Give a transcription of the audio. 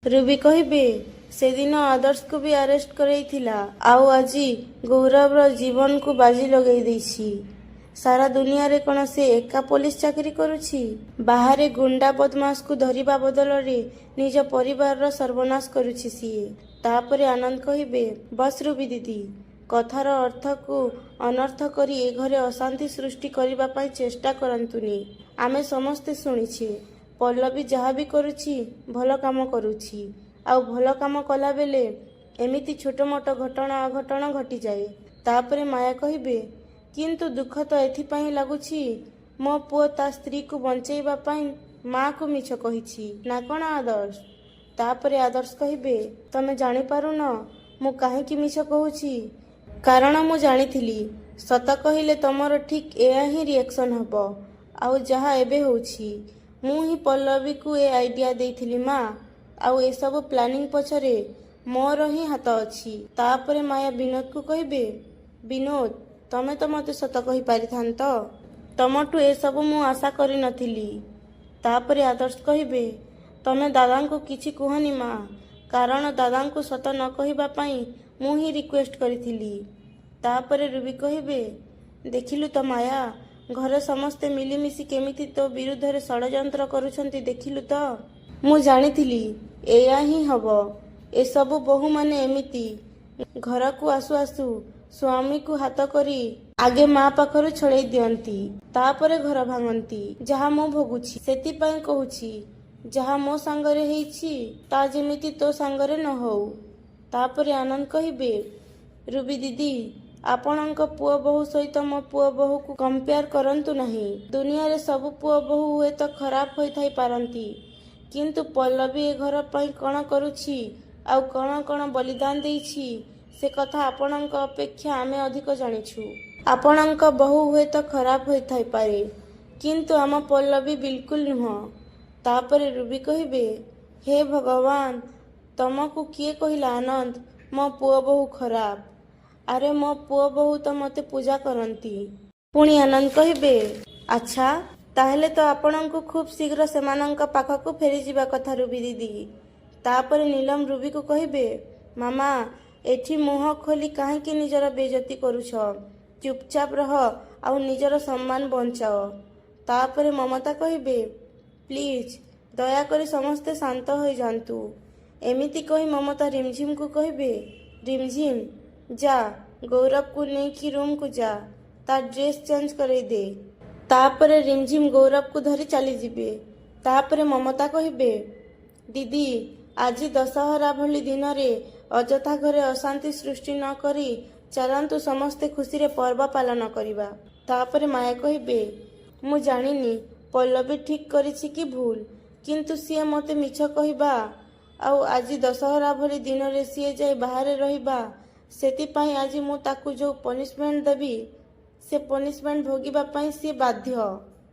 Ruby କହିବେ ସେଦିନ ଆଦର୍ଶକୁ ବି ଆରେଷ୍ଟ କରେଇଥିଲା ଆଉ ଆଜି ଗୌରବର ଜୀବନକୁ ବାଜି ଲଗେଇ ଦେଇଛି। ସାରା ଦୁନିଆରେ କ'ଣ ସେ ଏକା ପୋଲିସ ଚାକିରି କରୁଛି? ବାହାରେ ଗୁଣ୍ଡା ବଦମାସକୁ ଧରିବା ବଦଳରେ ନିଜ ପରିବାରର ସର୍ବନାଶ କରୁଛି ସିଏ। ତାପରେ ଆନନ୍ଦ କହିବେ ବସ୍ ରୁବି ଦିଦି, କଥାର ଅର୍ଥକୁ ଅନର୍ଥ କରି ଏ ଘରେ ଅଶାନ୍ତି ସୃଷ୍ଟି କରିବା ପାଇଁ ଚେଷ୍ଟା କରନ୍ତୁନି। ଆମେ ସମସ୍ତେ ଶୁଣିଛେ ପଲ୍ଲବୀ ଯାହା ବି କରୁଛି ଭଲ କାମ କରୁଛି, ଆଉ ଭଲ କାମ କଲାବେଳେ ଏମିତି ଛୋଟ ମୋଟ ଘଟଣା ଅଘଟଣ ଘଟିଯାଏ। ତାପରେ ମାୟା କହିବେ କିନ୍ତୁ ଦୁଃଖ ତ ଏଥିପାଇଁ ଲାଗୁଛି ମୋ ପୁଅ ତା ସ୍ତ୍ରୀକୁ ବଞ୍ଚେଇବା ପାଇଁ ମାଆକୁ ମିଛ କହିଛି ନା କ'ଣ ଆଦର୍ଶ? ତାପରେ ଆଦର୍ଶ କହିବେ ତମେ ଜାଣିପାରୁନ ମୁଁ କାହିଁକି ମିଛ କହୁଛି? କାରଣ ମୁଁ ଜାଣିଥିଲି ସତ କହିଲେ ତମର ଠିକ୍ ଏଇଆ ହିଁ ରିଆକ୍ସନ୍ ହେବ। ଆଉ ଯାହା ଏବେ ହେଉଛି, ମୁଁ ହିଁ ପଲ୍ଲବୀକୁ ଏ ଆଇଡିଆ ଦେଇଥିଲି ମା, ଆଉ ଏସବୁ ପ୍ଲାନିଂ ପଛରେ ମୋର ହିଁ ହାତ ଅଛି। ତାପରେ ମାୟା ବିନୋଦକୁ କହିବେ ବିନୋଦ, ତମେ ତ ମୋତେ ସତ କହିପାରିଥାନ୍ତ, ତମଠୁ ଏସବୁ ମୁଁ ଆଶା କରିନଥିଲି। ତାପରେ ଆଦର୍ଶ କହିବେ ତମେ ଦାଦାଙ୍କୁ କିଛି କୁହନି ମା, କାରଣ ଦାଦାଙ୍କୁ ସତ ନ କହିବା ପାଇଁ ମୁଁ ହିଁ ରିକ୍ୱେଷ୍ଟ କରିଥିଲି। ତାପରେ ରୁବି କହିବେ ଦେଖିଲୁ ତ ମାୟା, ଘରେ ସମସ୍ତେ ମିଳିମିଶି କେମିତି ତୋ ବିରୁଦ୍ଧରେ ଷଡ଼ଯନ୍ତ୍ର କରୁଛନ୍ତି ଦେଖିଲୁ ତ। ମୁଁ ଜାଣିଥିଲି ଏଇଆ ହିଁ ହେବ। ଏସବୁ ବୋହୂମାନେ ଏମିତି ଘରକୁ ଆସୁ ଆସୁ ସ୍ୱାମୀକୁ ହାତ କରି ଆଗେ ମା ପାଖରୁ ଛଡ଼େଇ ଦିଅନ୍ତି, ତାପରେ ଘର ଭାଙ୍ଗନ୍ତି। ଯାହା ମୁଁ ଭୋଗୁଛି, ସେଥିପାଇଁ କହୁଛି ଯାହା ମୋ ସାଙ୍ଗରେ ହେଇଛି ତା ଯେମିତି ତୋ ସାଙ୍ଗରେ ନ ହଉ। ତାପରେ ଆନନ୍ଦ କହିବେ ରୁବି ଦିଦି, ଆପଣଙ୍କ ପୁଅ ବୋହୂ ସହିତ ମୋ ପୁଅ ବୋହୂକୁ କମ୍ପେୟାର କରନ୍ତୁ ନାହିଁ। ଦୁନିଆରେ ସବୁ ପୁଅ ବୋହୂ ହୁଏତ ଖରାପ ହୋଇଥାଇ ପାରନ୍ତି, କିନ୍ତୁ ପଲ୍ଲବୀ ଏ ଘର ପାଇଁ କ'ଣ କରୁଛି ଆଉ କ'ଣ କ'ଣ ବଳିଦାନ ଦେଇଛି ସେ କଥା ଆପଣଙ୍କ ଅପେକ୍ଷା ଆମେ ଅଧିକ ଜାଣିଛୁ। ଆପଣଙ୍କ ବୋହୂ ହୁଏତ ଖରାପ ହୋଇଥାଇପାରେ, କିନ୍ତୁ ଆମ ପଲ୍ଲବୀ ବିଲକୁଲ ନୁହଁ। ତାପରେ ରୁବି କହିବେ ହେ ଭଗବାନ, ତମକୁ କିଏ କହିଲା ଆନନ୍ଦ ମୋ ପୁଅ ବୋହୂ ଖରାପ? ଆରେ ମୋ ପୁଅ ବୋହୂ ତ ମୋତେ ପୂଜା କରନ୍ତି। ପୁଣି ଆନନ୍ଦ କହିବେ ଆଚ୍ଛା, ତାହେଲେ ତ ଆପଣଙ୍କୁ ଖୁବ୍ ଶୀଘ୍ର ସେମାନଙ୍କ ପାଖକୁ ଫେରିଯିବା କଥା ରୁବି ଦିଦି। ତାପରେ ନୀଲମ ରୁବିକୁ କହିବେ ମାମା, ଏଠି ମୁହଁ ଖୋଲି କାହିଁକି ନିଜର ବେଇଜ୍ଜତି କରୁଛ? ଚୁପଚାପ ରହ ଆଉ ନିଜର ସମ୍ମାନ ବଞ୍ଚାଅ। ତାପରେ ମମତା କହିବେ ପ୍ଲିଜ୍ ଦୟାକରି ସମସ୍ତେ ଶାନ୍ତ ହୋଇଯାନ୍ତୁ। ଏମିତି କହି ମମତା ରିମଝିମକୁ କହିବେ ରିମଝିମ, ଯା ଗୌରବକୁ ନେଇକି ରୁମକୁ ଯା, ତା ଡ୍ରେସ୍ ଚେଞ୍ଜ କରେଇ ଦେ। ତାପରେ ରିମଝିମ ଗୌରବକୁ ଧରି ଚାଲିଯିବେ। ତାପରେ ମମତା କହିବେ ଦିଦି, ଆଜି ଦଶହରା ଭଳି ଦିନରେ ଅଯଥା ଘରେ ଅଶାନ୍ତି ସୃଷ୍ଟି ନ କରି ଚାଲନ୍ତୁ ସମସ୍ତେ ଖୁସିରେ ପର୍ବ ପାଳନ କରିବା। ତାପରେ ମାୟା କହିବେ ମୁଁ ଜାଣିନି ପଲ୍ଲବୀ ଠିକ୍ କରିଛି କି ଭୁଲ, କିନ୍ତୁ ସିଏ ମୋତେ ମିଛ କହିବା ଆଉ ଆଜି ଦଶହରା ଭଳି ଦିନରେ ସିଏ ଯାଇ ବାହାରେ ରହିବା, ସେଥିପାଇଁ ଆଜି ମୁଁ ତାକୁ ଯେଉଁ ପନିଶମେଣ୍ଟ ଦେବି ସେ ପନିଶମେଣ୍ଟ ଭୋଗିବା ପାଇଁ ସିଏ ବାଧ୍ୟ।